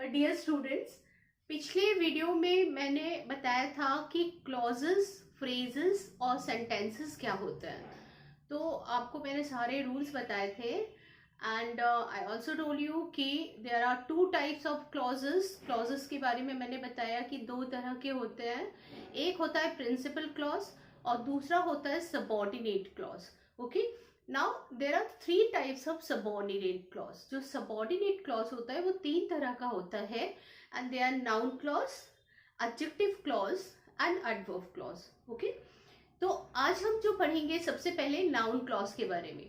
Dear students, पिछले video में मैंने बताया था कि क्लॉजेस, फ्रेजेस और सेंटेंसेस क्या होते हैं। तो आपको मैंने सारे रूल्स बताए थे and I also told you कि there are two types of clauses. Clauses के बारे में मैंने बताया कि दो तरह के होते हैं। एक होता है प्रिंसिपल क्लॉज और दूसरा होता है subordinate clause. Okay, now there are three types of subordinate clause. जो सबऑर्डिनेट क्लॉज होता है वो तीन तरह का होता है and they are noun clause, adjective clause and adverb clause. Okay, तो आज हम जो पढ़ेंगे सबसे पहले नाउन क्लॉज के बारे में।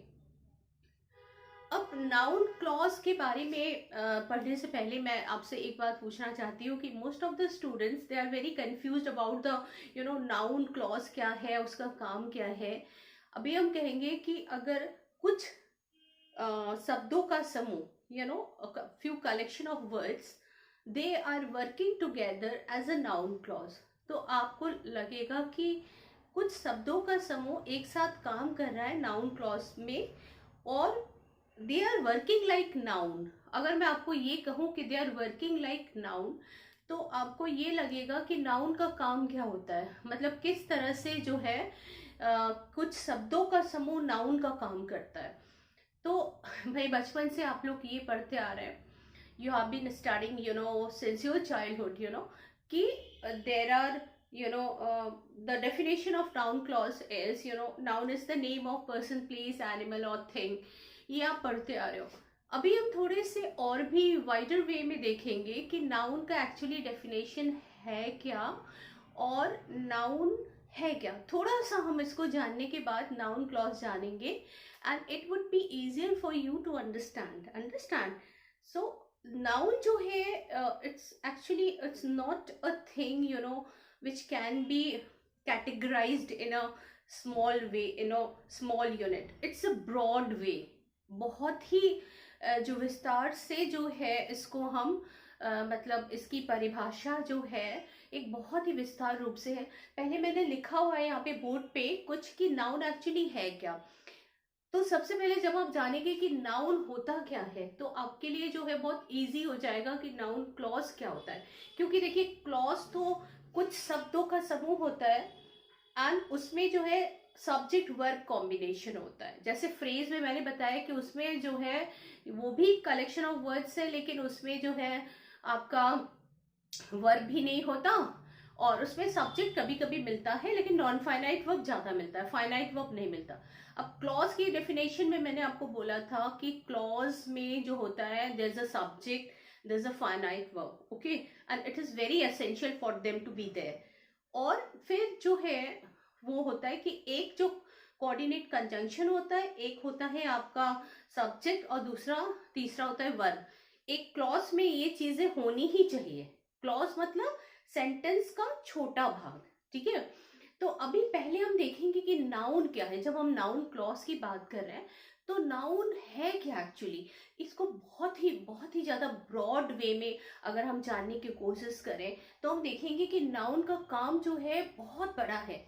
अब नाउन क्लॉज के बारे में पढ़ने से पहले मैं आपसे एक बात पूछना चाहती हूँ कि most of the students they are very confused about the noun clause क्या है, उसका काम क्या है। अभी हम कहेंगे कि अगर कुछ शब्दों का समूह, few collection of words, they are working together as a noun clause, तो आपको लगेगा कि कुछ शब्दों का समूह एक साथ काम कर रहा है नाउन क्लॉज में और they are working like noun. अगर मैं आपको ये कहूँ कि they are working like noun, तो आपको ये लगेगा कि नाउन का काम क्या होता है, मतलब किस तरह से जो है कुछ शब्दों का समूह नाउन का काम करता है। तो भाई बचपन से आप लोग ये पढ़ते आ रहे हैं, you have been studying since your childhood, कि there are the definition of noun clause is, noun is the name of person, place, animal or thing। ये आप पढ़ते आ रहे हो। अभी हम थोड़े से और भी वाइडर वे में देखेंगे कि नाउन का एक्चुअली डेफिनेशन है क्या और नाउन है क्या। थोड़ा सा हम इसको जानने के बाद नाउन क्लॉज जानेंगे and it would be easier for you to understand. So noun जो है, it's not a thing which can be categorized in a small way, in a small unit। it's a broad way। बहुत ही जो विस्तार से जो है इसको हम मतलब इसकी परिभाषा जो है एक बहुत ही विस्तार रूप से है। पहले मैंने लिखा हुआ है यहाँ पे बोर्ड पे कुछ कि नाउन एक्चुअली है क्या। तो सबसे पहले जब आप जानेंगे कि नाउन होता क्या है तो आपके लिए जो है बहुत इजी हो जाएगा कि नाउन क्लॉज क्या होता है। क्योंकि देखिए, क्लॉज तो कुछ शब्दों का समूह होता है एंड उसमें जो है सब्जेक्ट वर्ब कॉम्बिनेशन होता है। जैसे फ्रेज में मैंने बताया कि उसमें जो है वो भी कलेक्शन ऑफ वर्ड्स है, लेकिन उसमें जो है आपका वर्ब भी नहीं होता और उसमें सब्जेक्ट कभी कभी मिलता है, लेकिन नॉन फाइनाइट वर्ब ज्यादा मिलता है, फाइनाइट वर्ब नहीं मिलता। अब क्लॉज की डेफिनेशन में मैंने आपको बोला था कि क्लॉज में जो होता है there is a subject, there is a finite verb, okay, and it is very essential for them to be there. और फिर जो है वो होता है कि एक जो कोऑर्डिनेट कंजंक्शन होता है, एक होता है आपका सब्जेक्ट और तीसरा होता है वर्ब। एक क्लॉज में ये चीजें होनी ही चाहिए। क्लॉज मतलब सेंटेंस का छोटा भाग, ठीक है। तो अभी पहले हम देखेंगे कि नाउन क्या है। जब हम नाउन क्लॉज की बात कर रहे हैं तो नाउन है क्या एक्चुअली। इसको बहुत ही ज्यादा ब्रॉड वे में अगर हम जानने की कोशिश करें तो हम देखेंगे कि नाउन का काम जो है बहुत बड़ा है।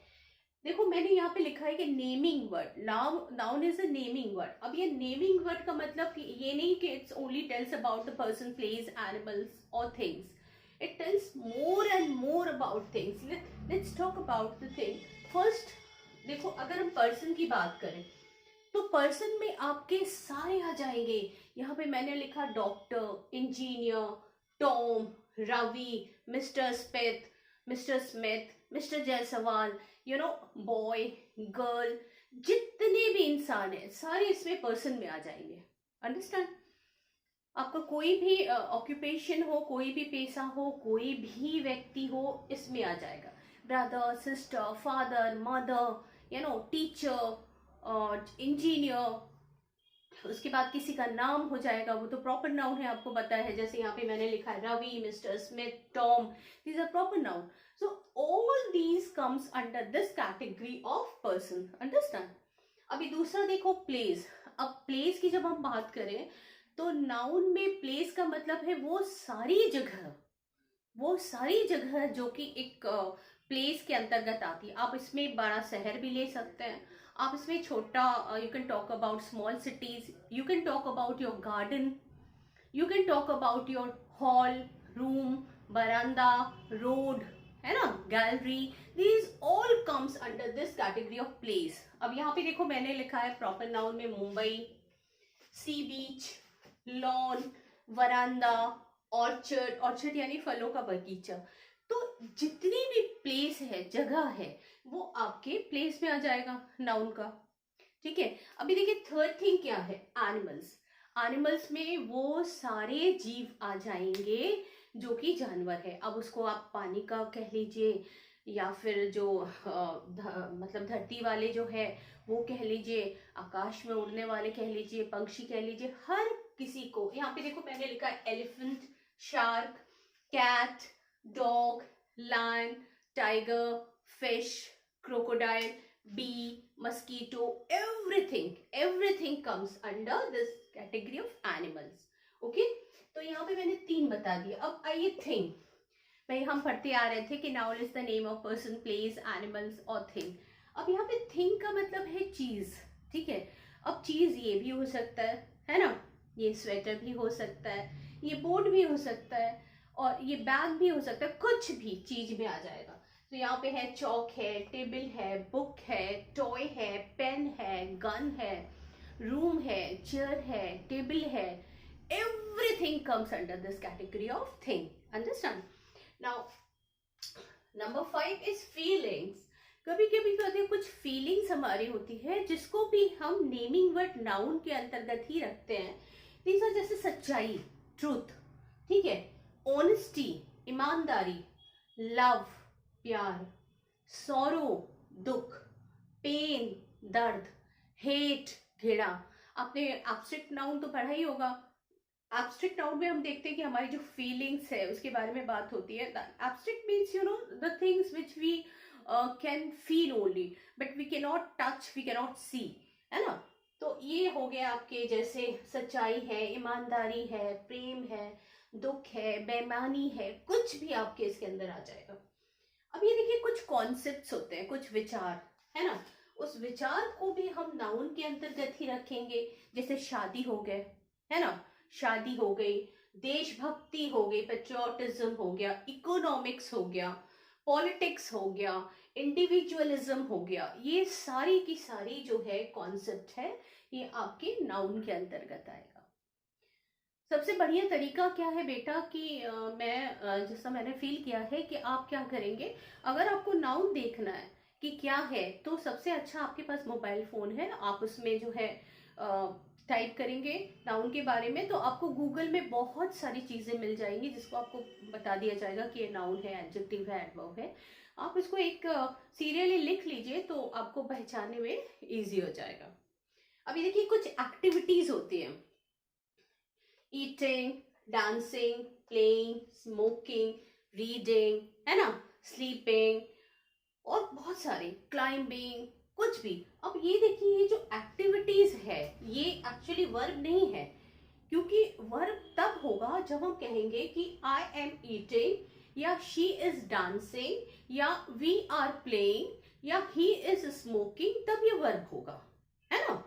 देखो, मैंने यहाँ पे लिखा है कि naming word, noun is a naming word. अब ये नेमिंग वर्ड का मतलब कि ये नहीं कि it's only tells about the person, place, animals और things. it tells more and more about things। let's talk about the thing first। देखो, अगर हम पर्सन की बात करें तो पर्सन में आपके सारे आ जाएंगे। यहाँ पे मैंने लिखा doctor, engineer, Tom, Ravi, mister Smith, mister Jaiswal, boy, girl, जितने भी इंसान है सारे इसमें पर्सन में आ जाएंगे। अंडरस्टैंड। आपका कोई भी ऑक्यूपेशन हो, कोई भी पेशा हो, कोई भी व्यक्ति हो, इसमें आ जाएगा। Brother, sister, father, mother, teacher, engineer. उसके बाद किसी का नाम हो जाएगा, वो तो प्रॉपर नाउन है, आपको पता है। जैसे यहाँ पे मैंने लिखा है Ravi, mister Smith, Tom, these are proper noun. So all these comes under this category of person. Understand. अभी दूसरा देखो, प्लेस। अब प्लेस की जब हम बात करें तो नाउन में प्लेस का मतलब है वो सारी जगह जो कि एक प्लेस के अंतर्गत आती है। आप इसमें बड़ा शहर भी ले सकते हैं, आप इसमें छोटा, you can talk about small cities, you can talk about your garden, You can talk about your hall, room, veranda, road, है ना, gallery. These all comes under this category of place. अब यहाँ पे देखो मैंने लिखा है proper noun में मुंबई, सी बीच, लॉन, वरांदा, ऑर्चर्ड, ऑर्चर्ड यानी फलों का बगीचा. तो जितनी भी प्लेस है, जगह है, वो आपके प्लेस में आ जाएगा नाउन का. ठीक है. अभी देखिए थर्ड थिंग क्या है, एनिमल्स. एनिमल्स में वो सारे जीव आ जाएंगे जो कि जानवर है. अब उसको आप पानी का कह लीजिए या फिर जो मतलब धरती वाले जो है वो कह लीजिए, आकाश में उड़ने वाले कह लीजिए, पक्षी कह लीजिए, हर किसी को. यहाँ पे देखो मैंने लिखा है elephant, shark, cat, dog, lion, tiger, fish, crocodile, bee, mosquito, everything comes under this category of animals. Okay, तो यहाँ पे मैंने 3 बता दिया. अब आइए थिंग. भाई हम पढ़ते आ रहे थे कि noun is the name of person, place, animals और थिंग. अब यहाँ पे थिंग का मतलब है चीज. ठीक है. अब चीज ये भी हो सकता है ना, ये स्वेटर भी हो सकता है, ये बोर्ड भी हो सकता है, और ये बैग भी हो सकता है. कुछ भी चीज में आ जाएगा. तो यहाँ पे है चौक है, टेबल है, बुक है, टॉय है, पेन है, गन है, रूम है, चेयर है, टेबल है. Everything comes under this category of thing. Understand. Now number 5 is feelings. कभी कभी कहते हैं कुछ फीलिंग्स हमारी होती है जिसको भी हम नेमिंग वर्ड नाउन के अंतर्गत ही रखते हैं. दीज आर जैसे सच्चाई, ट्रूथ. ठीक है. ऑनेस्टी, ईमानदारी, लव, प्यार, सॉरो, दुख, पेन, दर्द, हेट, घृणा. आपने एब्स्ट्रैक्ट नाउन तो पढ़ा ही होगा. एब्स्ट्रैक्ट नाउन में हम देखते हैं कि हमारी जो फीलिंग्स है उसके बारे में बात होती है. Abstract means you know the things which we can feel only but we can not touch, we can not see, है ना. तो ये हो गया आपके जैसे सच्चाई है, ईमानदारी है, प्रेम है, दुख है, बेईमानी है, कुछ भी आपके इसके अंदर आ जाएगा. अब ये देखिए कुछ कॉन्सेप्ट्स होते हैं, कुछ विचार, है ना. उस विचार को भी हम नाउन के अंतर्गत ही रखेंगे. जैसे शादी हो गए, है ना, शादी हो गई, देशभक्ति हो गई, पेट्रियोटिज्म हो गया, इकोनॉमिक्स हो गया, पॉलिटिक्स हो गया, इंडिविजुअलिज्म हो गया. ये सारी की सारी जो है कॉन्सेप्ट है ये आपके नाउन के अंतर्गत आएगा. सबसे बढ़िया तरीका क्या है बेटा कि मैं जैसा मैंने फील किया है कि आप क्या करेंगे, अगर आपको नाउन देखना है कि क्या है तो सबसे अच्छा आपके पास मोबाइल फोन है, आप उसमें जो है टाइप करेंगे नाउन के बारे में तो आपको गूगल में बहुत सारी चीज़ें मिल जाएंगी जिसको आपको बता दिया जाएगा कि ये नाउन है, एडजेक्टिव है, एडवर्ब है. आप इसको एक सीरियली लिख लीजिए तो आपको पहचानने में ईजी हो जाएगा. अभी देखिए कुछ एक्टिविटीज होती हैं, eating, dancing, playing, smoking, reading, है ना, स्लीपिंग और बहुत सारे, क्लाइंबिंग, कुछ भी. अब ये देखिए ये जो एक्टिविटीज है ये एक्चुअली वर्ब नहीं है, क्योंकि वर्ब तब होगा जब हम कहेंगे कि आई एम ईटिंग या शी इज डांसिंग या वी आर प्लेइंग या ही इज स्मोकिंग, तब ये वर्ब होगा, है ना.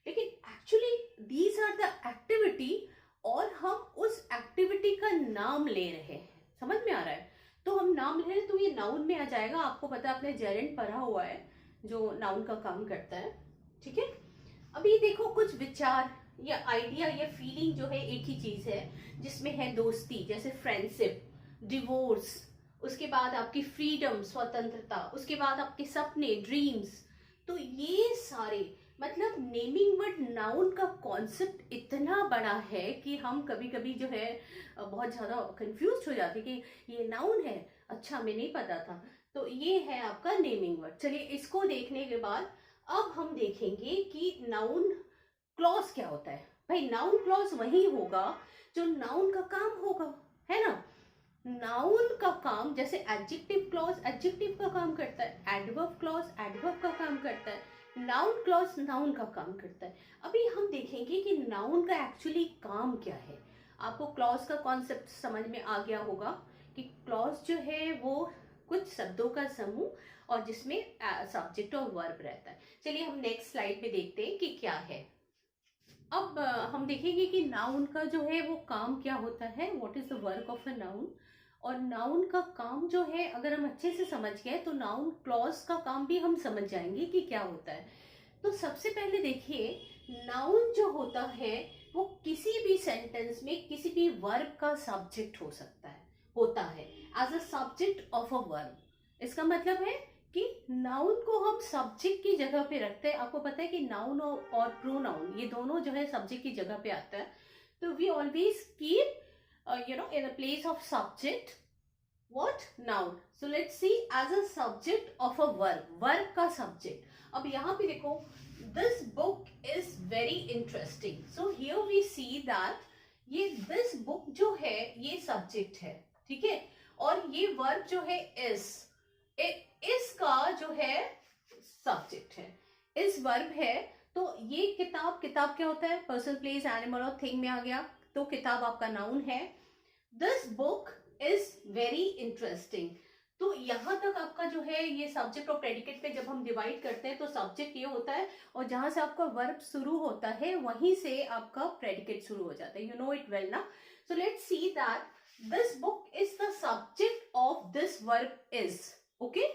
लेकिन actually these are the activity और हम उस एक्टिविटी का नाम ले रहे हैं. समझ में आ रहा है. तो हम नाम ले रहे हैं तो ये नाउन में आ जाएगा. आपको पता है आपने जेरेंट पढ़ा हुआ है जो नाउन का काम करता है. ठीक है. अभी देखो कुछ विचार या आइडिया या फीलिंग जो है एक ही चीज है जिसमें है दोस्ती, जैसे फ्रेंडशिप, डिवोर्स, उसके बाद आपकी फ्रीडम, स्वतंत्रता, उसके बाद आपके सपने, ड्रीम्स. तो ये सारे मतलब नेमिंग वर्ड नाउन का कॉन्सेप्ट इतना बड़ा है कि हम कभी कभी जो है बहुत ज़्यादा कंफ्यूज हो जाते कि ये नाउन है, अच्छा हमें नहीं पता था. तो ये है आपका नेमिंग वर्ड. चलिए इसको देखने के बाद अब हम देखेंगे कि नाउन क्लॉज क्या होता है. भाई नाउन क्लॉज वही होगा जो नाउन का काम होगा, है ना. नाउन का काम जैसे एडजेक्टिव क्लॉज एडजेक्टिव का काम करता है, एडवर्ब क्लॉज एडवर्ब का काम करता है, नाउन क्लॉज नाउन का काम करता है. अभी हम देखेंगे कि नाउन का एक्चुअली काम क्या है. आपको क्लॉज का कॉन्सेप्ट समझ में आ गया होगा कि क्लॉज जो है वो कुछ शब्दों का समूह और जिसमें सब्जेक्ट और वर्ब रहता है. चलिए हम नेक्स्ट स्लाइड पे देखते हैं कि क्या है. अब हम देखेंगे कि नाउन का जो है वो काम क्या होता है, what is the work of a noun. और नाउन का काम जो है अगर हम अच्छे से समझ गए तो नाउन क्लॉज का काम भी हम समझ जाएंगे कि क्या होता है। तो सबसे पहले देखिए, नाउन जो होता है वो किसी भी सेंटेंस में किसी भी वर्ब का सब्जेक्ट हो सकता है, होता है as a subject of a verb. इसका मतलब है कि नाउन को हम सब्जेक्ट की जगह पे रखते हैं। आपको पता है कि नाउन और प्रोनाउन ये दोनों जो है सब्जेक्ट की जगह पे आता है। तो we always keep in the place of subject what noun. So let's see as a subject of a verb का subject। अब यहाँ पे देखो, this book is very interesting, so here we see that ये this book जो है ये subject है, ठीक है। और ये verb जो है इसका जो है subject है, इस verb है। तो ये किताब क्या होता है, पर्सन, प्लेस, एनिमल और थिंग में आ गया, तो किताब आपका नाउन है। This book is very interesting, तो यहां तक आपका जो है ये सब्जेक्ट और प्रेडिकेट पे जब हम डिवाइड करते हैं तो सब्जेक्ट ये होता है और जहां से आपका वर्ब शुरू होता है वहीं से आपका प्रेडिकेट शुरू हो जाता है। यू नो इट वेल ना। So let's see that this book is the subject of this verb is. Okay,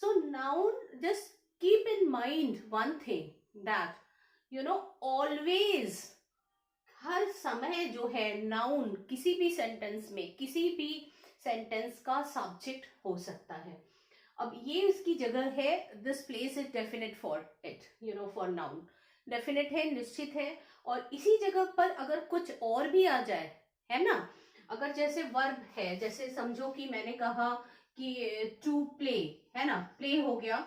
so noun, just keep in mind one thing that always, हर समय जो है नाउन किसी भी सेंटेंस का सब्जेक्ट हो सकता है। अब ये इसकी जगह है, this place is definite for it, for noun definite है, निश्चित है। और इसी जगह पर अगर कुछ और भी आ जाए, है ना, अगर जैसे वर्ब है, जैसे समझो कि मैंने कहा कि टू प्ले, है ना, प्ले हो गया,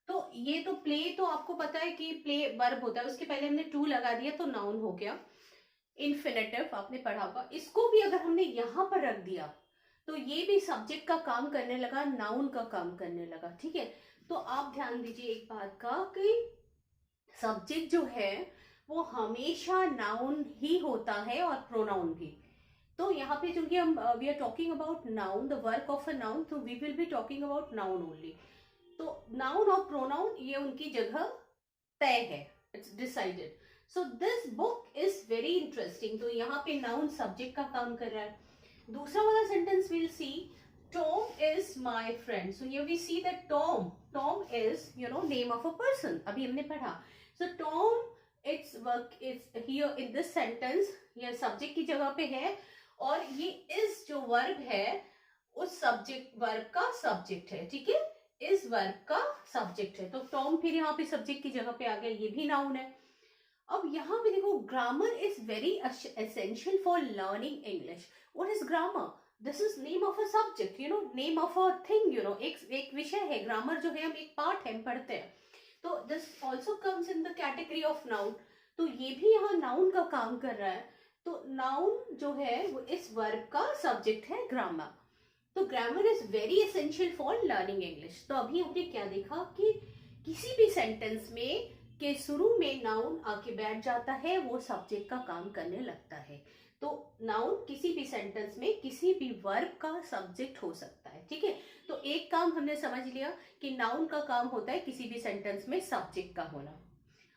तो ये तो प्ले, तो आपको पता है कि प्ले वर्ब होता है, उसके पहले हमने टू लगा दिया तो नाउन हो गया। इन्फिनेटिव आपने पढ़ा होगा, इसको भी अगर हमने यहां पर रख दिया तो ये भी सब्जेक्ट का काम करने लगा, नाउन का काम करने लगा, ठीक है। तो आप ध्यान दीजिए एक बात का कि सब्जेक्ट जो है वो हमेशा नाउन ही होता है और प्रोनाउन भी। तो यहाँ पे चूंकि हम we are talking about noun, the work of a noun, तो we will be talking about noun only. तो नाउन और प्रोनाउन ये उनकी जगह तय है, it's decided. So this book is very interesting, तो यहाँ पे नाउन सब्जेक्ट का काम कर रहा है। दूसरा वाला sentence will see, Tom is my friend. So here we see that Tom is name of a person, अभी हमने पढ़ा। So Tom, its work is here in this sentence, ये सब्जेक्ट की जगह पे है और ये इज जो वर्ब है उस सब्जेक्ट, वर्ब का सब्जेक्ट है, ठीक है, इस वर्ब का सब्जेक्ट है। तो टॉम फिर यहाँ पे सब्जेक्ट की जगह पे आ गया, ये भी नाउन है। अब यहाँ पे देखो, grammar is very essential for learning English. What is grammar? This is name of a subject, name of a thing, एक विषय है ग्रामर, जो है हम एक पार्ट है, हम पढ़ते हैं। तो this also comes in the category of noun, तो ये भी यहाँ नाउन का काम कर रहा है। तो नाउन जो है वो इस वर्ब का सब्जेक्ट है, ग्रामर। तो grammar is very essential for learning English. तो अभी हमने क्या देखा कि किसी भी सेंटेंस में के शुरू में नाउन आके बैठ जाता है, वो सब्जेक्ट का काम करने लगता है। तो नाउन किसी भी सेंटेंस में किसी भी वर्ब का सब्जेक्ट हो सकता है, ठीक है। तो एक काम हमने समझ लिया कि नाउन का काम होता है किसी भी सेंटेंस में सब्जेक्ट का होना।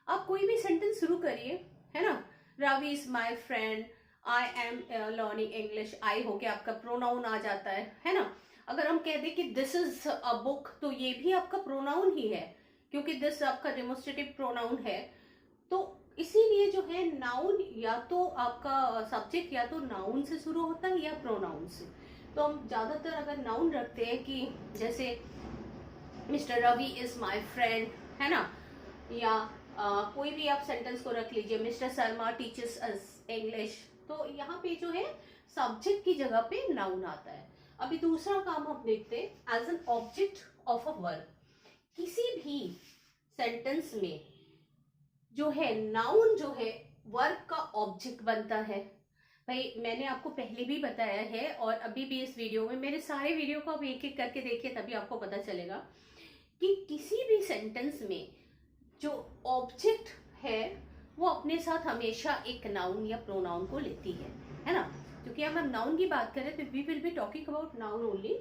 आप कोई भी सेंटेंस शुरू करिए, है ना, Ravi is my friend, I am learning English, I होके आपका प्रोनाउन आ जाता है ना। अगर हम कह दें कि दिस इज अ बुक, तो ये भी आपका प्रोनाउन ही है, क्योंकि दिस आपका डेमोस्ट्रेटिव प्रोनाउन है। तो इसीलिए जो है नाउन या तो आपका सब्जेक्ट या तो नाउन से शुरू होता है या प्रोनाउन से। तो हम ज्यादातर अगर नाउन रखते हैं कि जैसे mister Ravi is my friend, है ना, या कोई भी आप सेंटेंस को रख लीजिए, मिस्टर शर्मा टीचर्स अस इंग्लिश, तो यहाँ पे जो है सब्जेक्ट की जगह पे नाउन आता है। अभी दूसरा काम हम देखते हैं, as an object of a verb. किसी भी सेंटेंस में जो है नाउन जो है वर्ब का ऑब्जेक्ट बनता है। भाई मैंने आपको पहले भी बताया है और अभी भी इस वीडियो में, मेरे सारे वीडियो को आप एक एक करके देखिए तभी आपको पता चलेगा कि किसी भी सेंटेंस में जो ऑब्जेक्ट है वो अपने साथ हमेशा एक नाउन या प्रोनाउन को लेती है ना। क्योंकि हम नाउन की बात करें तो we will be talking about noun only.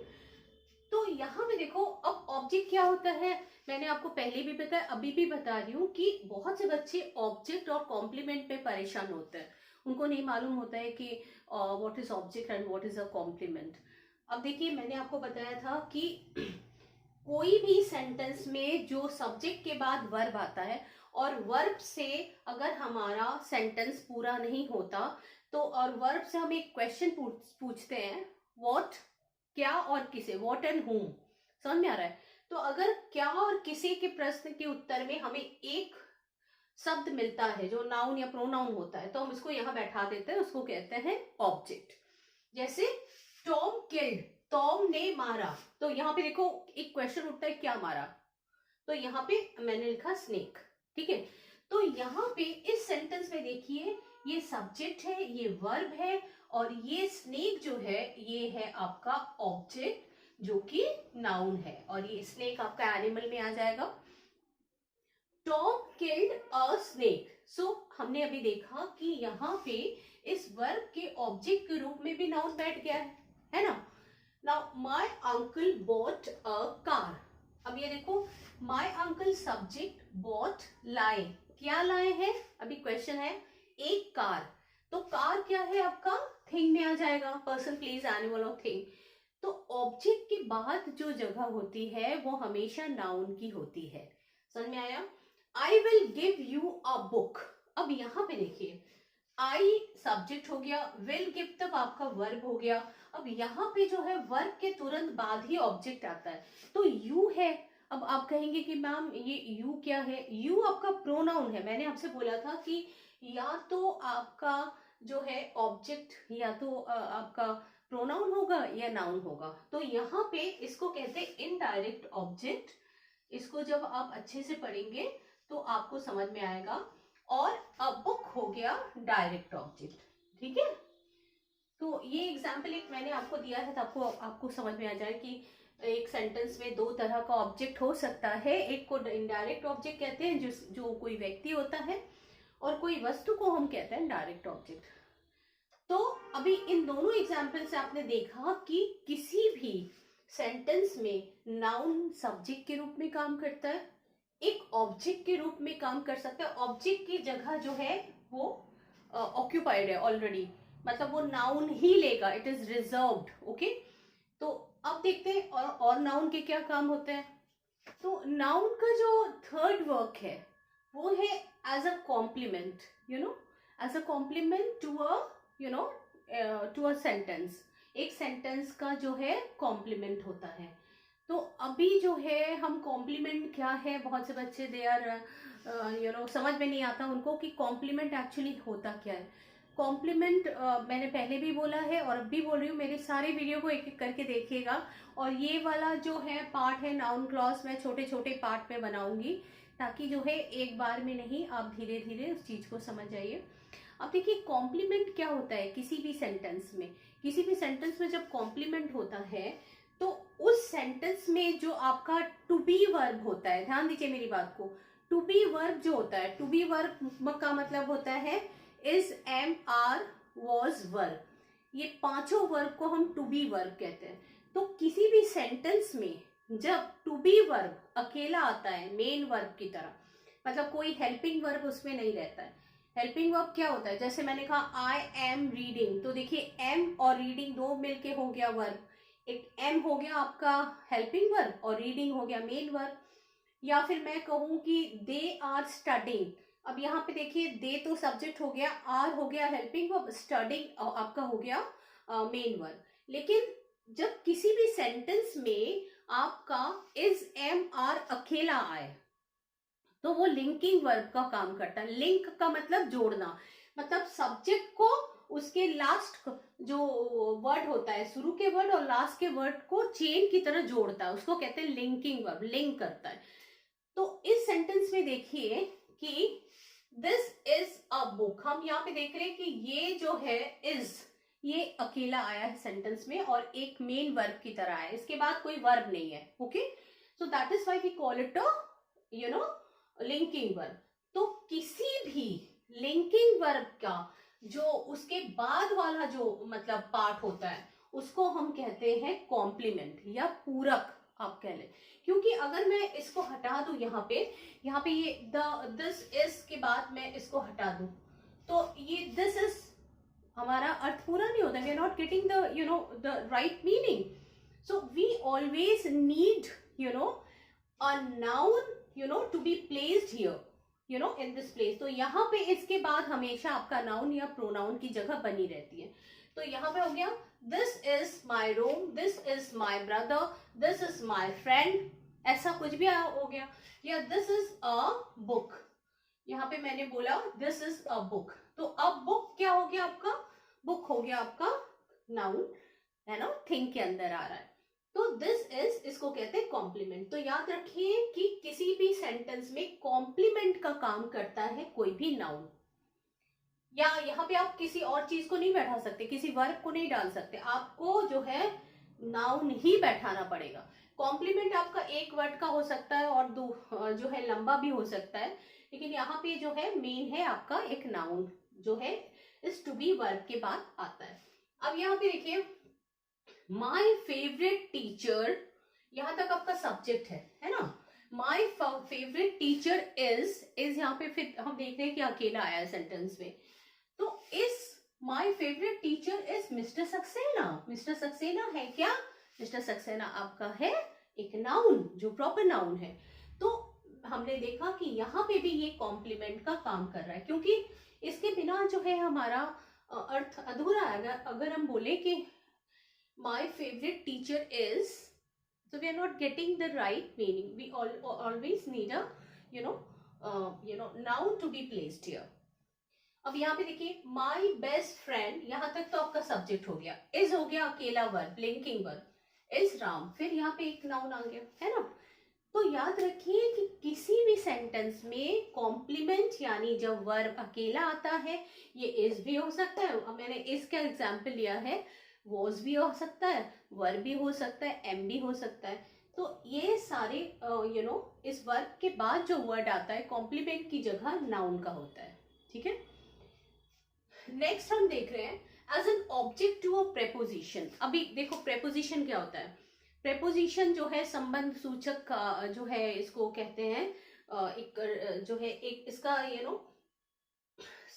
तो यहाँ पे देखो, अब ऑब्जेक्ट क्या होता है, मैंने आपको पहले भी बताया, अभी भी बता रही हूँ कि बहुत से बच्चे ऑब्जेक्ट और कॉम्प्लीमेंट में परेशान होते हैं। उनको नहीं मालूम होता है कि what is object and what is a compliment. अब देखिए, मैंने आपको बताया था कि कोई भी सेंटेंस में जो सब्जेक्ट के बाद वर्ब आता है, और वर्ब से अगर हमारा सेंटेंस पूरा नहीं होता तो, और वर्ब से हम एक क्वेश्चन पूछते हैं, व्हाट, क्या और किसे, व्हाट एंड whom, समझ में आ रहा है। तो अगर क्या और किसे के प्रश्न के उत्तर में हमें एक शब्द मिलता है जो नाउन या प्रोनाउन होता है, तो हम इसको यहाँ बैठा देते हैं, उसको कहते हैं ऑब्जेक्ट। जैसे टॉम किल्ड, टॉम ने मारा, तो यहाँ पे देखो एक क्वेश्चन उठता है, क्या मारा, तो यहाँ पे मैंने लिखा स्नेक, ठीक है। तो यहाँ पे इस सेंटेंस में देखिए, ये सब्जेक्ट है, ये वर्ब है, और ये स्नेक जो है ये है आपका ऑब्जेक्ट जो कि नाउन है, और ये स्नेक आपका एनिमल में आ जाएगा। टॉम किल्ड अ स्नेक, सो हमने अभी देखा कि यहाँ पे इस वर्ब के ऑब्जेक्ट के रूप में भी नाउन बैठ गया है ना। Now my uncle bought a car, अब ये देखो, माय अंकल सब्जेक्ट, बॉट लाए, क्या लाए हैं, अभी क्वेश्चन है, एक कार, तो कार क्या है आपका, थिंग में आ जाएगा, पर्सन प्लेस एनिमल और थिंग। तो ऑब्जेक्ट के बाद जो जगह होती है वो हमेशा नाउन की होती है, समझ में आया। I will give you a book, अब यहाँ पे देखिए, आई सब्जेक्ट हो गया, विल गिव तब आपका वर्ब हो गया, अब यहाँ पे जो है वर्ब के तुरंत बाद ही ऑब्जेक्ट आता है, तो यू है। अब आप कहेंगे कि मैम ये यू क्या है, यू आपका प्रोनाउन है, मैंने आपसे बोला था कि या तो आपका जो है ऑब्जेक्ट या तो आपका प्रोनाउन होगा या नाउन होगा, तो यहाँ पे इसको कहते हैं इनडायरेक्ट ऑब्जेक्ट। इसको जब आप अच्छे से पढ़ेंगे तो आपको समझ में आएगा। और अ बुक हो गया डायरेक्ट ऑब्जेक्ट, ठीक है। तो ये एग्जाम्पल एक मैंने आपको दिया है ताकि आपको समझ में आ जाए कि एक सेंटेंस में दो तरह का ऑब्जेक्ट हो सकता है। एक को इनडायरेक्ट ऑब्जेक्ट कहते हैं जो कोई व्यक्ति होता है, और कोई वस्तु को हम कहते हैं डायरेक्ट ऑब्जेक्ट। तो अभी इन दोनों एग्जाम्पल से आपने देखा कि किसी भी सेंटेंस में नाउन सब्जेक्ट के रूप में काम करता है, एक ऑब्जेक्ट के रूप में काम कर सकता है, ऑब्जेक्ट की जगह जो है वो ऑक्यूपाइड है ऑलरेडी, मतलब वो नाउन ही लेगा, इट इज रिजर्व्ड, ओके। तो अब देखते हैं और नाउन के क्या काम होते हैं। तो नाउन का जो थर्ड वर्क है वो है as a complement, you know, as a complement to a, you know, to a sentence, एक सेंटेंस का जो है कॉम्प्लीमेंट होता है। तो अभी जो है हम कॉम्प्लीमेंट क्या है, बहुत से बच्चे दे आर यू नो समझ में नहीं आता उनको कि कॉम्प्लीमेंट एक्चुअली होता क्या है। कॉम्प्लीमेंट मैंने पहले भी बोला है और अब भी बोल रही हूँ, मेरे सारे वीडियो को एक एक करके देखिएगा। और ये वाला जो है पार्ट है नाउन क्लॉज, मैं छोटे छोटे पार्ट में बनाऊंगी ताकि जो है एक बार में नहीं, आप धीरे धीरे उस चीज को समझ जाइए। अब देखिए कॉम्प्लीमेंट क्या होता है किसी भी सेंटेंस में, किसी भी सेंटेंस में जब कॉम्प्लीमेंट होता है तो उस सेंटेंस में जो आपका टू बी वर्ब होता है, ध्यान दीजिए मेरी बात को, टू बी वर्ब जो होता है, टू बी वर्ब का मतलब होता है is, am, are, was, verb, ये पांचों वर्ब को हम टू बी वर्ब कहते हैं। तो किसी भी सेंटेंस में जब टू बी वर्ब अकेला आता है मेन वर्ब की तरह, मतलब कोई हेल्पिंग वर्ब उसमें नहीं रहता है। हेल्पिंग वर्ब क्या होता है, जैसे मैंने कहा आई एम रीडिंग, तो देखिए एम और रीडिंग दो मिलके हो गया वर्ब, एक एम हो गया आपका हेल्पिंग वर्ब और रीडिंग हो गया मेन वर्ब। या फिर मैं कहूँ कि दे आर स्टडिंग, अब यहाँ पे देखिए दे तो सब्जेक्ट हो गया, आर हो गया हेल्पिंग वर्ब, स्टडिंग आपका हो गया मेन वर्ब। लेकिन जब किसी भी सेंटेंस में आपका इज, एम, आर अकेला आए तो वो लिंकिंग वर्ब का काम करता है। लिंक का मतलब जोड़ना, मतलब सब्जेक्ट को उसके लास्ट जो वर्ड होता है, शुरू के वर्ड और लास्ट के वर्ड को चेन की तरह जोड़ता है, उसको कहते हैं लिंकिंग वर्ब, लिंक करता है। तो इस सेंटेंस में देखिए कि दिस इज अ बुक, हम यहाँ पे देख रहे हैं कि ये जो है इज, ये अकेला आया है सेंटेंस में और एक मेन वर्ब की तरह आया है, इसके बाद कोई वर्ब नहीं है, okay. So that is why we call it a, you know, linking verb. तो किसी भी लिंकिंग वर्ब का जो उसके बाद वाला जो मतलब पार्ट होता है उसको हम कहते हैं कॉम्प्लीमेंट या पूरक आप कह लें। क्योंकि अगर मैं इसको हटा दूं यहाँ पे ये दिस इज के बाद मैं इसको हटा दूं तो ये दिस इज हमारा अर्थ पूरा नहीं होता, we are not getting the the right meaning. So we always need a noun to be placed here in this place. तो यहाँ पे इसके बाद हमेशा आपका नाउन या प्रोनाउन की जगह बनी रहती है। तो यहाँ पे हो गया this is my room, this is my brother, this is my friend, ऐसा कुछ भी हो गया। या दिस इज अ बुक, यहाँ पे मैंने बोला दिस इज अ बुक, तो अब बुक क्या हो गया आपका, बुक हो गया आपका नाउन, है ना, थिंग के अंदर आ रहा है। तो दिस इज, इसको कहते हैं कॉम्प्लीमेंट। तो याद रखिए कि किसी भी सेंटेंस में कॉम्प्लीमेंट का काम करता है कोई भी नाउन। या यहाँ पे आप किसी और चीज को नहीं बैठा सकते, किसी वर्ब को नहीं डाल सकते, आपको जो है नाउन ही बैठाना पड़ेगा। कॉम्प्लीमेंट आपका एक वर्ड का हो सकता है और दो जो है लंबा भी हो सकता है, लेकिन यहाँ पे जो है मेन है आपका एक नाउन जो है इस टू बी वर्ब के बाद आता है। अब यहाँ पे देखिए माई फेवरेट टीचर, यहाँ तक आपका सब्जेक्ट है ना। माई फेवरेट टीचर इज यहाँ पे फिर हम देख रहे हैं कि अकेला आया है सेंटेंस में। तो इस my favourite teacher is mister Saxena, mister Saxena है क्या, मिस्टर सक्सेना आपका है एक नाउन जो प्रॉपर नाउन है। तो हमने देखा कि यहाँ पे भी ये कॉम्प्लीमेंट का काम कर रहा है, क्योंकि इसके बिना जो है हमारा अर्थ अधूरा है। अगर हम बोले कि my favourite teacher is, so we are not getting the right meaning. We always need a noun to be placed here. अब यहाँ पे देखिए my best friend, यहाँ तक तो आपका सब्जेक्ट हो गया, is हो गया अकेला verb, linking verb, is Ram, फिर यहाँ पे एक नाउन आ गया, है ना। तो याद रखिए कि किसी भी सेंटेंस में कॉम्प्लीमेंट यानी जब वर्ब अकेला आता है, ये is भी हो सकता है, अब मैंने is का एग्जाम्पल लिया है, वॉज भी हो सकता है, वर्ब भी हो सकता है, एम भी हो सकता है। तो ये सारे इस वर्ब के बाद जो वर्ड आता है कॉम्प्लीमेंट की जगह नाउन का होता है, ठीक है। नेक्स्ट हम देख रहे हैं as an object to a preposition. अभी देखो प्रेपोजिशन क्या होता है। प्रेपोजिशन जो है संबंध सूचक का जो है, इसको कहते हैं एक जो है एक इसका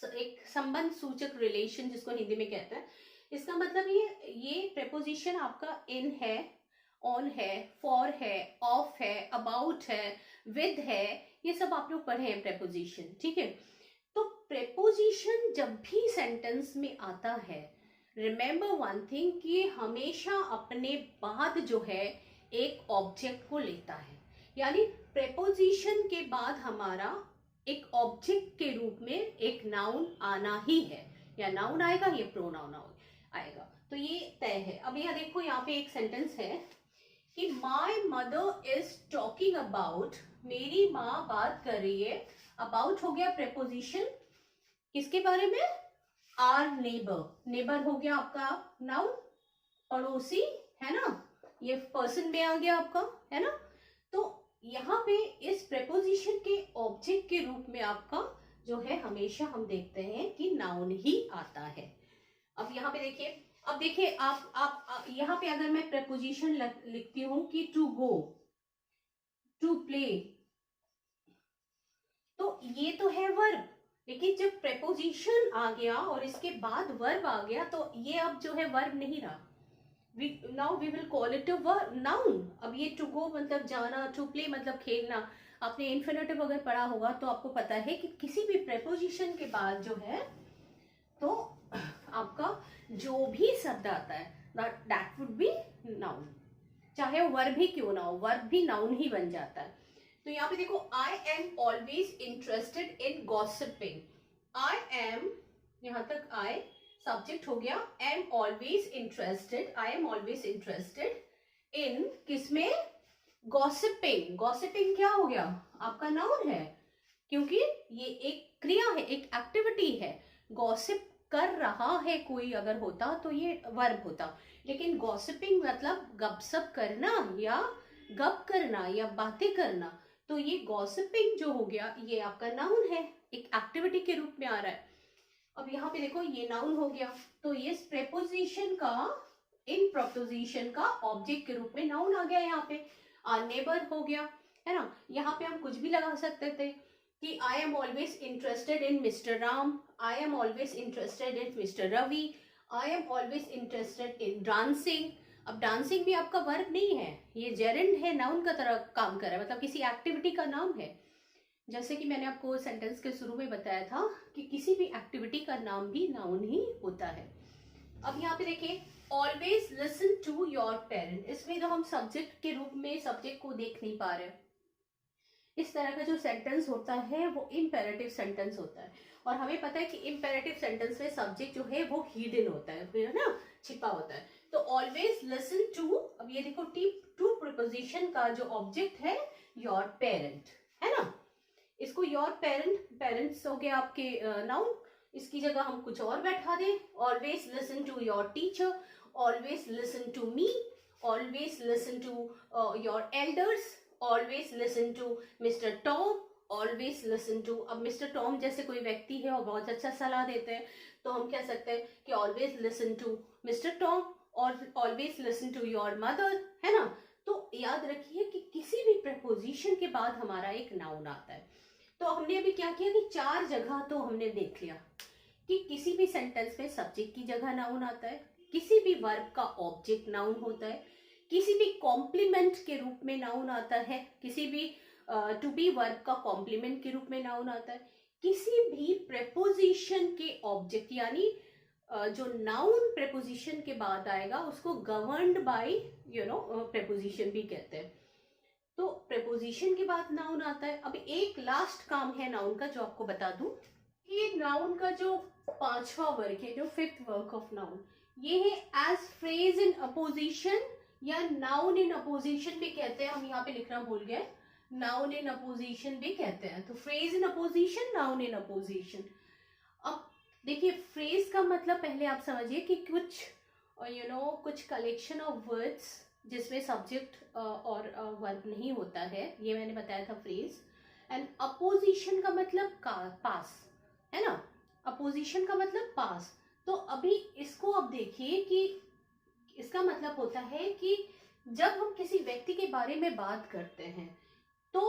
एक संबंध सूचक रिलेशन जिसको हिंदी में कहते हैं। इसका मतलब ये प्रेपोजिशन आपका इन है, ऑन है, फॉर है, ऑफ है, अबाउट है, विद है, ये सब आप लोग पढ़े हैं प्रेपोजिशन, ठीक है। तो प्रेपोजिशन जब भी सेंटेंस में आता है, रिमेंबर वन थिंग कि हमेशा अपने बाद जो है एक ऑब्जेक्ट को लेता है। यानी प्रेपोजिशन के बाद हमारा एक ऑब्जेक्ट के रूप में एक नाउन आना ही है, या नाउन आएगा या प्रोनाउन आएगा, तो ये तय है। अब यहाँ देखो, यहाँ पे एक सेंटेंस है कि my mother is talking about, मेरी माँ बात कर रही है, अबाउट हो गया प्रेपोजिशन, किसके बारे में, आर नेबर, नेबर हो गया आपका नाउन, पड़ोसी, है ना, ये पर्सन में आ गया आपका, है ना। तो यहाँ पे इस प्रेपोजिशन के ऑब्जेक्ट के रूप में आपका जो है हमेशा हम देखते हैं कि नाउन ही आता है। अब यहाँ पे देखिए, अब देखिए आप यहाँ पे अगर मैं प्रेपोजिशन लिखती हूं कि टू गो, टू प्ले, तो ये तो है वर्ब, लेकिन जब प्रेपोजिशन आ गया और इसके बाद वर्ब आ गया तो ये अब जो है वर्ब नहीं रहा। Now we will call it a noun. अब ये टू गो मतलब जाना, टू प्ले मतलब खेलना। आपने इन्फिनेटिव अगर पढ़ा होगा तो आपको पता है कि किसी भी प्रेपोजिशन के बाद जो है तो आपका जो भी शब्द आता है दैट वुड बी नाउन, चाहे वर्ब ही क्यों ना हो, वर्ब भी नाउन ही बन जाता है। तो यहाँ पे देखो, आई am always interested in gossiping, I am, यहाँ तक आई सब्जेक्ट हो गया, M always interested, I am always interested इन किसमें, गॉसिपिंग। गॉसिपिंग क्या हो गया, आपका नाउन है, क्योंकि ये एक क्रिया है, एक एक्टिविटी है। गॉसिप कर रहा है कोई अगर होता तो ये वर्ब होता, लेकिन गॉसिपिंग मतलब गपसप करना या गप करना या बातें करना, तो ये गॉसिपिंग जो हो गया ये आपका नाउन है, एक एक्टिविटी के रूप में आ रहा है। अब यहाँ पे देखो ये नाउन हो गया, तो ये प्रेपोजिशन का इन प्रपोजिशन का ऑब्जेक्ट के रूप में नाउन आ गया यहाँ पे। नेबर हो गया, है ना। यहाँ पे हम कुछ भी लगा सकते थे कि I am always interested in mister Ram, I am always interested in mister Ravi, I am always interested in dancing. अब डांसिंग भी आपका वर्ब नहीं है, ये जेरेंड है, नाउन का तरह काम कर रहा है, मतलब किसी एक्टिविटी का नाम है। जैसे कि मैंने आपको सेंटेंस के शुरू में बताया था कि किसी भी एक्टिविटी का नाम भी नाउन ही होता है। अब यहाँ पे देखिए, always listen to your parent, इसमें तो हम सब्जेक्ट के रूप में सब्जेक्ट को देख नहीं पा रहे। इस तरह का जो सेंटेंस होता है वो इम्पेरेटिव सेंटेंस होता है, और हमें पता है कि इम्पेरेटिव सेंटेंस में सब्जेक्ट जो है वो हिडन होता है, फिर ना छिपा होता है। तो ऑलवेज लिसन टू, अब ये देखो टू प्रीपोजिशन का जो ऑब्जेक्ट है योर पेरेंट, है ना। इसको योर पेरेंट्स हो गया आपके नाउन, इसकी जगह हम कुछ और बैठा दें, always listen to your teacher, always listen to me, always listen to your elders, always listen to mister Tom, always listen to. अब मिस्टर टॉम जैसे कोई व्यक्ति है और बहुत अच्छा सलाह देते हैं, तो हम कह सकते हैं कि always listen to mister Tom, और always listen to your mother, है ना। तो याद रखिए कि किसी भी प्रपोजिशन के बाद हमारा एक नाउन आता है। तो हमने अभी क्या किया कि 4 जगह तो हमने देख लिया कि किसी भी सेंटेंस में सब्जेक्ट की जगह नाउन आता है, किसी भी वर्ब का ऑब्जेक्ट नाउन होता है, किसी भी कॉम्प्लीमेंट के रूप में नाउन आता है, किसी भी टू बी वर्ब का कॉम्प्लीमेंट के रूप में नाउन आता है, किसी भी प्रेपोजिशन के ऑब्जेक्ट, यानी जो नाउन प्रेपोजिशन के बाद आएगा उसको गवर्न्ड बाय प्रेपोजिशन भी कहते हैं। तो प्रेपोजिशन के बाद नाउन आता है। अब एक लास्ट काम है नाउन का जो आपको बता दूं, ये नाउन का जो 5वां वर्ग है, जो 5th वर्ग ऑफ नाउन, ये है एज फ्रेज इन अपोजिशन या नाउन इन अपोजिशन भी कहते हैं। हम यहाँ पे लिखना भूल गए, नाउन इन अपोजिशन भी कहते हैं। तो phrase in opposition, noun in opposition. अब देखिए, फ्रेज का मतलब पहले आप समझिए कि कुछ कुछ कलेक्शन ऑफ वर्ड्स जिसमें सब्जेक्ट और वर्ब नहीं होता है, ये मैंने बताया था फ्रेज। एंड अपोजिशन का मतलब पास, है ना। अपोजिशन का मतलब पास। तो अभी इसको अब देखिए कि इसका मतलब होता है कि जब हम किसी व्यक्ति के बारे में बात करते हैं तो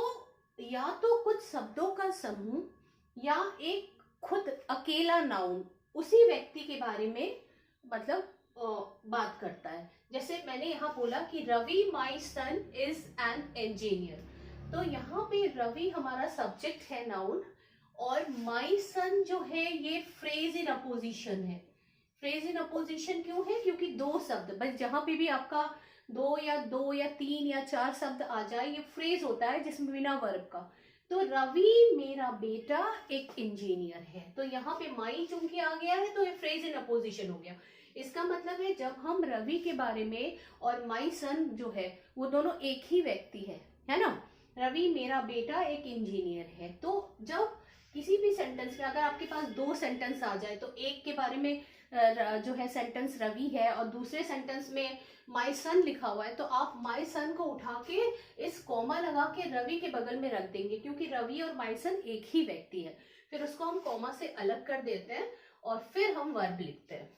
या तो कुछ शब्दों का समूह या एक खुद अकेला नाउन उसी व्यक्ति के बारे में मतलब बात करता है। जैसे मैंने यहाँ बोला कि रवि माई सन इज एन इंजीनियर, तो यहाँ पे रवि हमारा सब्जेक्ट है नाउन, और माई सन जो है ये फ्रेज इन अपोजिशन है। फ्रेज इन अपोजिशन क्यों है? क्योंकि 2 शब्द, बस जहां पे भी आपका 2 या 3 या 4 शब्द आ जाए ये फ्रेज होता है जिसमें बिना वर्ब का। तो रवि मेरा बेटा एक इंजीनियर है, तो यहाँ पे माई चूंकि आ गया है तो ये फ्रेज इन अपोजिशन हो गया। इसका मतलब है जब हम रवि के बारे में और माई सन जो है वो दोनों एक ही व्यक्ति है ना। रवि मेरा बेटा एक इंजीनियर है, तो जब किसी भी सेंटेंस में अगर आपके पास 2 सेंटेंस आ जाए तो एक के बारे में जो है सेंटेंस रवि है और दूसरे सेंटेंस में माई सन लिखा हुआ है, तो आप माई सन को उठा के इस कॉमा लगा के रवि के बगल में रख देंगे, क्योंकि रवि और माई सन एक ही व्यक्ति है। फिर उसको हम कॉमा से अलग कर देते हैं और फिर हम वर्ब लिखते हैं।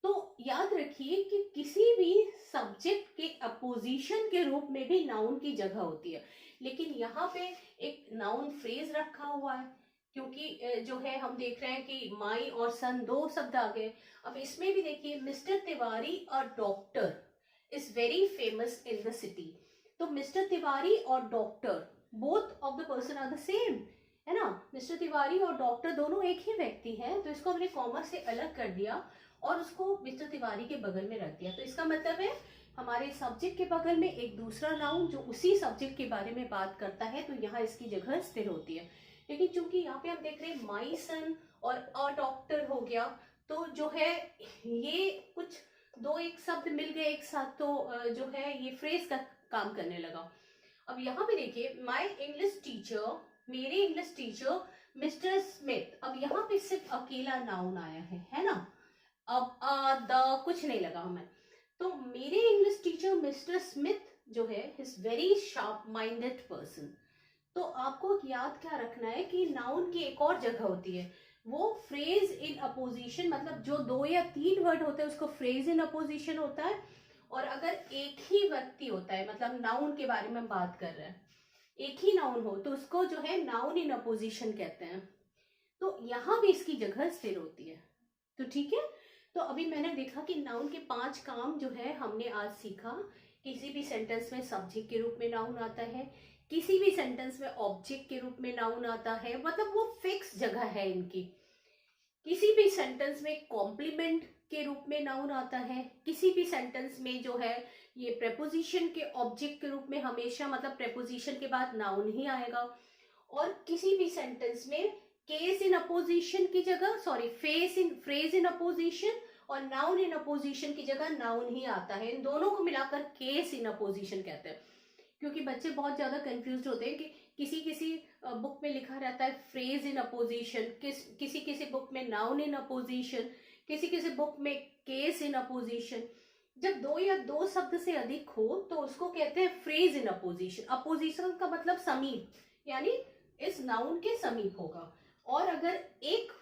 तो याद रखिए कि किसी भी सब्जेक्ट के अपोजिशन के रूप में भी नाउन की जगह होती है, लेकिन यहाँ पे एक नाउन फ्रेज रखा हुआ है क्योंकि जो है हम देख रहे हैं कि माई और सन 2 शब्द आ गए। अब इसमें भी देखिए, मिस्टर तिवारी और doctor is very famous in the city. तो मिस्टर तिवारी और doctor, both of the person are the same, है ना। मिस्टर तिवारी और डॉक्टर दोनों एक ही व्यक्ति हैं, तो इसको हमने कॉमा से अलग कर दिया और उसको मिस्टर तिवारी के बगल में रख दिया। तो इसका मतलब है हमारे सब्जेक्ट के बगल में एक दूसरा नाउन जो उसी सब्जेक्ट के बारे में बात करता है, तो यहाँ इसकी जगह स्थिर होती है। लेकिन चूंकि यहाँ पे हम देख रहे हैं माई सन और अ डॉक्टर हो गया, तो जो है ये कुछ 2 एक शब्द मिल गए एक साथ, तो जो है ये फ्रेज का काम करने लगा। अब यहाँ पे देखिए, माई इंग्लिश टीचर, मेरे इंग्लिश टीचर मिस्टर स्मिथ। अब यहाँ पे सिर्फ अकेला नाउन आया है ना। अब द कुछ नहीं लगा हमें, तो मेरे इंग्लिश टीचर मिस्टर स्मिथ जो है is very sharp minded person. तो आपको याद क्या रखना है कि नाउन की एक और जगह होती है, वो फ्रेज इन अपोजिशन, मतलब जो 2 या 3 वर्ड होते हैं उसको फ्रेज इन अपोजिशन होता है। और अगर एक ही व्यक्ति होता है, मतलब नाउन के बारे में बात कर रहे हैं, एक ही नाउन हो तो उसको जो है नाउन इन अपोजिशन कहते हैं। तो यहाँ भी इसकी जगह स्थिर होती है। तो ठीक है, तो अभी मैंने देखा कि नाउन के 5 काम जो है हमने आज सीखा। किसी भी सेंटेंस में सब्जेक्ट के रूप में नाउन आता है, किसी भी सेंटेंस में ऑब्जेक्ट के रूप में नाउन आता है, मतलब वो फिक्स जगह है इनकी। किसी भी सेंटेंस में कॉम्प्लीमेंट के रूप में नाउन आता है, किसी भी सेंटेंस में जो है ये प्रेपोजिशन के ऑब्जेक्ट के रूप में हमेशा, मतलब प्रेपोजिशन के बाद नाउन ही आएगा। और किसी भी सेंटेंस में केस इन अपोजिशन की जगह, सॉरी, फ्रेज इन अपोजिशन और नाउन इन अपोजिशन की जगह नाउन ही आता है। इन दोनों को मिलाकर केस इन अपोजिशन कहते हैं। क्योंकि बच्चे बहुत ज्यादा कंफ्यूज होते हैं कि किसी किसी बुक में लिखा रहता है फ्रेज इन अपोजिशन, किसी किसी बुक में नाउन इन अपोजिशन, किसी किसी बुक में केस इन अपोजिशन। जब 2 या 2 शब्द से अधिक हो तो उसको कहते हैं फ्रेज इन अपोजिशन। अपोजिशन का मतलब समीप, यानी इस नाउन के समीप होगा। और अगर एक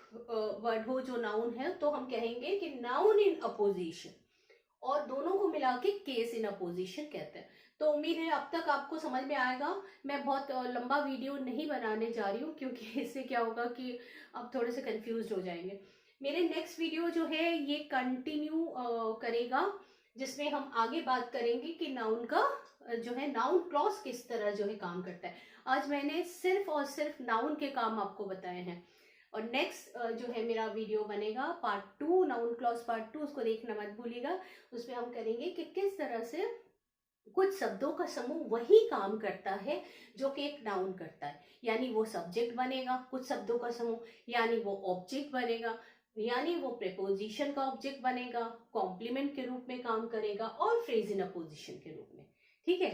वर्ड हो जो नाउन है तो हम कहेंगे कि नाउन इन अपोजिशन, और दोनों को मिला के केस इन अपोजिशन कहते हैं। तो उम्मीद है अब तक आपको समझ में आएगा। मैं बहुत लंबा वीडियो नहीं बनाने जा रही हूँ, क्योंकि इससे क्या होगा कि आप थोड़े से कंफ्यूज हो जाएंगे। मेरे नेक्स्ट वीडियो जो है ये कंटिन्यू करेगा, जिसमें हम आगे बात करेंगे कि नाउन का जो है नाउन क्लॉज किस तरह जो है काम करता है। आज मैंने सिर्फ और सिर्फ नाउन के काम आपको बताए हैं। और नेक्स्ट जो है मेरा वीडियो बनेगा पार्ट 2, नाउन क्लॉज पार्ट 2, उसको देखना मत भूलिएगा। उसमें हम करेंगे कि किस तरह से कुछ शब्दों का समूह वही काम करता है जो कि एक नाउन करता है। यानी वो सब्जेक्ट बनेगा कुछ शब्दों का समूह, यानी वो ऑब्जेक्ट बनेगा, यानी वो प्रेपोजिशन का ऑब्जेक्ट बनेगा, कॉम्प्लीमेंट के रूप में काम करेगा, और फ्रेज इन अपोजिशन के रूप में। ठीक है,